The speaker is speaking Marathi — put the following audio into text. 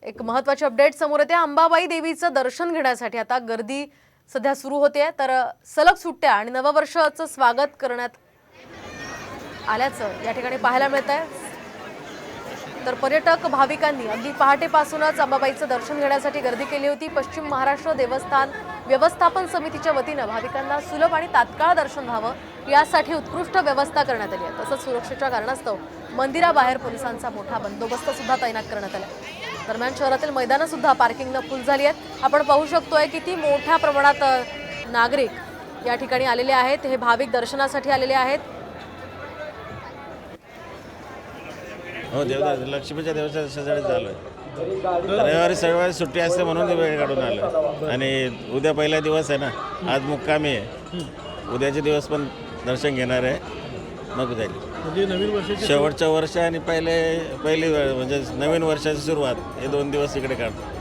एक महत्त्वाची अपडेट समोर येते। अंबाबाई देवीचं दर्शन घेण्यासाठी आता गर्दी सध्या सुरू होते। तर सलग सुट्ट्या आणि नववर्षाचं स्वागत करण्यात आल्याचं या ठिकाणी पाहायला मिळतंय। तर पर्यटक भाविकांनी अगदी पहाटेपासूनच अंबाबाईचं दर्शन घेण्यासाठी गर्दी केली होती। पश्चिम महाराष्ट्र देवस्थान व्यवस्थापन समितीच्या वतीने भाविकांना सुलभ आणि तात्काळ दर्शन व्हावं यासाठी उत्कृष्ट व्यवस्था करण्यात आली आहे। तसंच सुरक्षेच्या कारणास्तव मंदिराबाहेर पोलिसांचा मोठा बंदोबस्त सुद्धा तैनात करण्यात आला आहे। दरम्यान शहरातील मैदानं सुद्धा पार्किंगने फुल झाली आहेत। आपण पाहू शकतोय किती मोठ्या प्रमाणात नागरिक या ठिकाणी आलेले आहेत। हे भाविक दर्शनासाठी आलेले आहेत। हो, लक्ष्मीच्या देवस्थानासाठी चालू आहे। रविवारी सर्वांची सुट्टी असते म्हणून वेळ काढून आलो आणि उद्या पहिला दिवस आहे ना, आज मुक्कामी आहे। उद्याचे दिवस पण दर्शन घेणार आहे, मग जाईल। म्हणजे नवीन वर्षाची शेवटचं वर्ष आणि पहिली म्हणजे नवीन वर्षाची सुरुवात हे 2 दिवस इकडे काढतो।